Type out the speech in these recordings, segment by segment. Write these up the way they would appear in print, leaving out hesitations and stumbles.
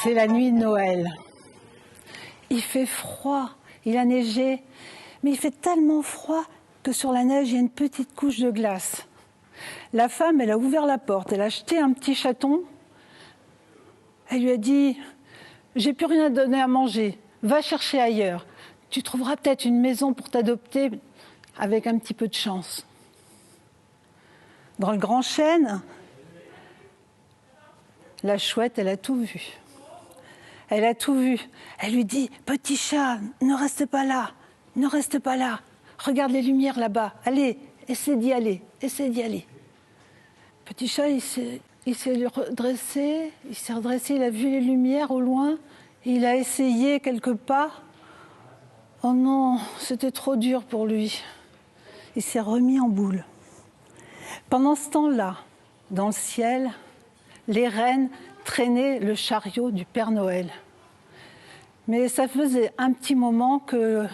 C'est la nuit de Noël. Il fait froid, il a neigé, mais il fait tellement froid que sur la neige, il y a une petite couche de glace. La femme, elle a ouvert la porte, elle a acheté un petit chaton. Elle lui a dit « J'ai plus rien à donner à manger, va chercher ailleurs. Tu trouveras peut-être une maison pour t'adopter avec un petit peu de chance. » Dans le grand chêne, la chouette, elle a tout vu. Elle a tout vu. Elle lui dit « Petit chat, ne reste pas là, ne reste pas là. Regarde les lumières là-bas. Allez, essaie d'y aller, essaie d'y aller. » Petit chat, il s'est redressé, il a vu les lumières au loin, il a essayé quelques pas. Oh non, c'était trop dur pour lui. Il s'est remis en boule. Pendant ce temps-là, dans le ciel, les reines traînaient le chariot du Père Noël. Mais ça faisait un petit moment que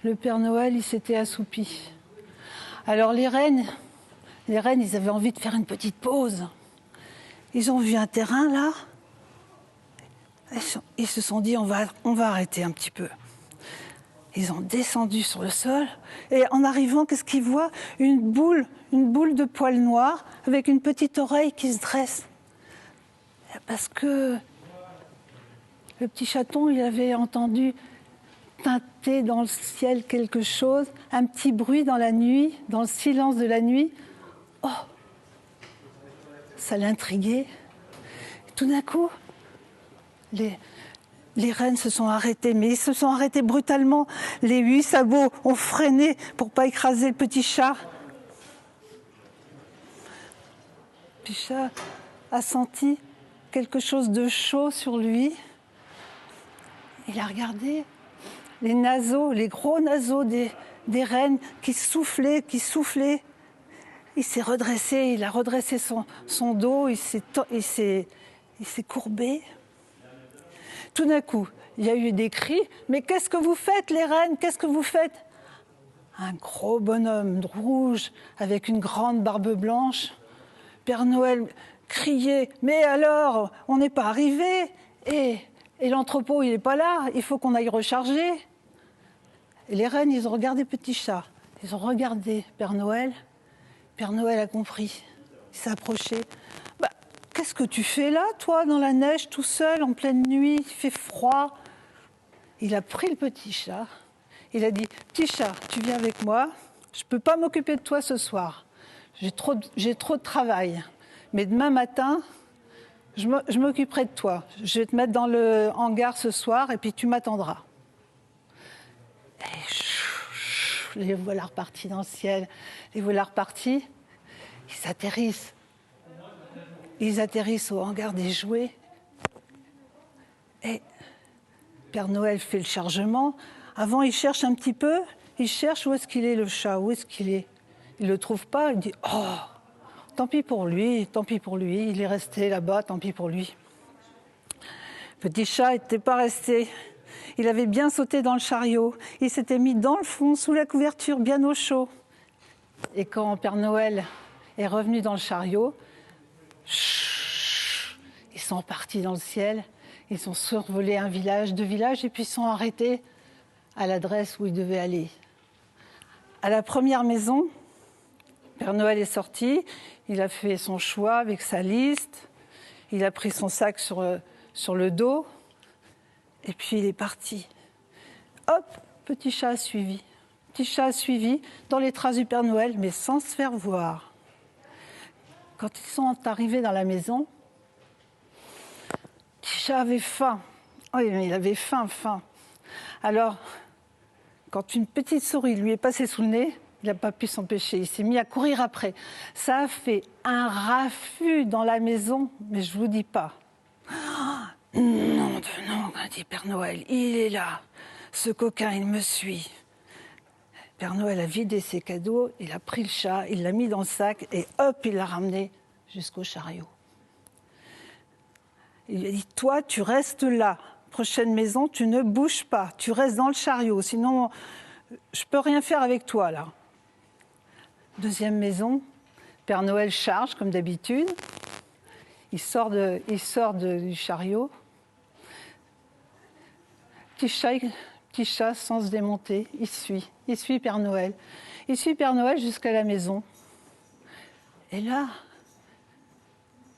le Père Noël, il s'était assoupi. Alors les reines, ils avaient envie de faire une petite pause. Ils ont vu un terrain là. Ils se sont dit, on va arrêter un petit peu. Ils ont descendu sur le sol et en arrivant, qu'est-ce qu'ils voient? Une boule de poils noirs avec une petite oreille qui se dresse. Parce que le petit chaton, il avait entendu teinter dans le ciel quelque chose, un petit bruit dans la nuit, dans le silence de la nuit. Oh, ça l'intriguait. Tout d'un coup, les reines se sont arrêtées, mais ils se sont arrêtés brutalement. Les 8 sabots ont freiné pour ne pas écraser le petit chat. Le petit chat a senti quelque chose de chaud sur lui. Il a regardé les naseaux, les gros naseaux des reines qui soufflaient. Il s'est redressé, il a redressé son dos, il s'est courbé. Tout d'un coup, il y a eu des cris. « Mais qu'est-ce que vous faites, les reines? Qu'est-ce que vous faites ?» Un gros bonhomme rouge avec une grande barbe blanche. Père Noël criait « Mais alors, on n'est pas arrivé et l'entrepôt, il n'est pas là, il faut qu'on aille recharger. » Et les reines, ils ont regardé Petit Chat. Ils ont regardé Père Noël. Père Noël a compris. Il s'est approché. « Qu'est-ce que tu fais là, toi, dans la neige, tout seul, en pleine nuit? Il fait froid. » Il a pris le petit chat. Il a dit « Petit chat, tu viens avec moi. Je ne peux pas m'occuper de toi ce soir. J'ai trop de travail. Mais demain matin, je m'occuperai de toi. Je vais te mettre dans le hangar ce soir et puis tu m'attendras. » Et les voilà repartis dans le ciel. Les voilà repartis. Ils atterrissent au hangar des jouets. Et Père Noël fait le chargement. Avant, il cherche un petit peu. Il cherche où est-ce qu'il est, le chat. Où est-ce qu'il est? Il ne le trouve pas. Il dit « Oh, tant pis pour lui, tant pis pour lui. Il est resté là-bas, tant pis pour lui. » Petit chat n'était pas resté. Il avait bien sauté dans le chariot. Il s'était mis dans le fond, sous la couverture, bien au chaud. Et quand Père Noël est revenu dans le chariot, ils sont partis dans le ciel. Ils ont survolé un village, 2 villages, et puis ils sont arrêtés à l'adresse où ils devaient aller. À la première maison, Père Noël est sorti. Il a fait son choix avec sa liste. Il a pris son sac sur le dos. Et puis il est parti. Hop, Petit Chat a suivi. Petit Chat a suivi dans les traces du Père Noël, mais sans se faire voir. Quand ils sont arrivés dans la maison, Petit Chat avait faim. Oui, mais il avait faim. Alors, quand une petite souris lui est passée sous le nez, il n'a pas pu s'empêcher. Il s'est mis à courir après. Ça a fait un raffut dans la maison, mais je ne vous dis pas. Non, dit Père Noël, il est là. Ce coquin, il me suit. Père Noël a vidé ses cadeaux, il a pris le chat, il l'a mis dans le sac et hop, il l'a ramené jusqu'au chariot. Il lui a dit, toi, tu restes là. Prochaine maison, tu ne bouges pas. Tu restes dans le chariot, sinon je ne peux rien faire avec toi, là. Deuxième maison, Père Noël charge, comme d'habitude. Il sort du chariot. Petit chat sans se démonter, il suit Père Noël. Il suit Père Noël jusqu'à la maison. Et là,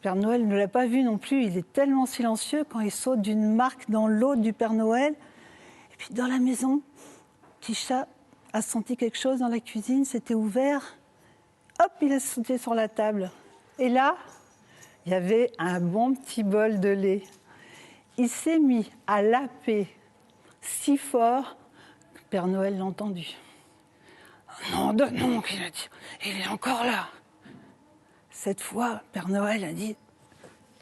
Père Noël ne l'a pas vu non plus, il est tellement silencieux quand il saute d'une marque dans l'autre du Père Noël. Et puis dans la maison, petit chat a senti quelque chose dans la cuisine, c'était ouvert. Hop, il a sauté sur la table. Et là, il y avait un bon petit bol de lait. Il s'est mis à laper si fort que Père Noël l'a entendu. « Non, donne donc !» il a dit. « Il est encore là !» Cette fois, Père Noël a dit,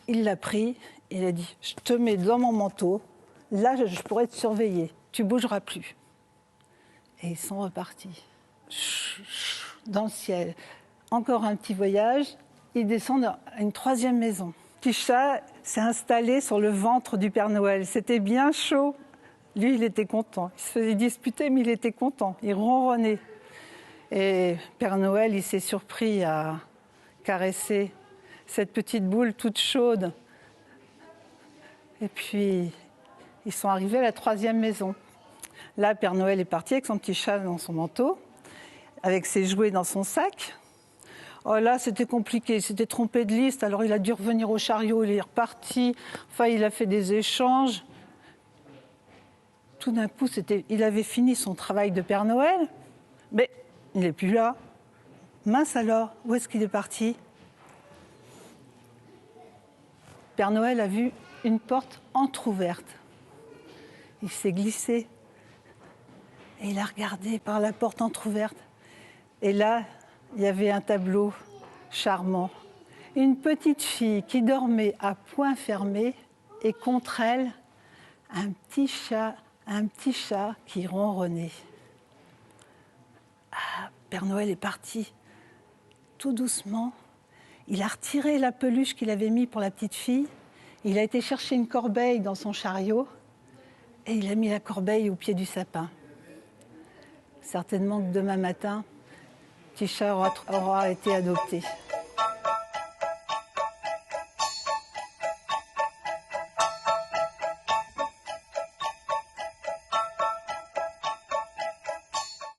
il l'a pris, il a dit « Je te mets dans mon manteau, là je pourrai te surveiller, tu ne bougeras plus. » Et ils sont repartis. Dans le ciel. Encore un petit voyage, ils descendent à une troisième maison. Petit chat s'est installé sur le ventre du Père Noël. C'était bien chaud. Lui, il était content. Il se faisait disputer, mais il était content. Il ronronnait. Et Père Noël, il s'est surpris à caresser cette petite boule toute chaude. Et puis, ils sont arrivés à la troisième maison. Là, Père Noël est parti avec son petit chat dans son manteau, avec ses jouets dans son sac. Oh là, c'était compliqué, il s'était trompé de liste, alors il a dû revenir au chariot, il est reparti. Enfin, il a fait des échanges. Tout d'un coup, il avait fini son travail de Père Noël, mais il n'est plus là. Mince alors, où est-ce qu'il est parti? Père Noël a vu une porte entr'ouverte. Il s'est glissé et il a regardé par la porte entr'ouverte. Et là, il y avait un tableau charmant. Une petite fille qui dormait à poings fermés et contre elle, un petit chat qui ronronnait. Ah, Père Noël est parti tout doucement. Il a retiré la peluche qu'il avait mise pour la petite fille. Il a été chercher une corbeille dans son chariot et il a mis la corbeille au pied du sapin. Certainement que demain matin, petit chat aura été adopté.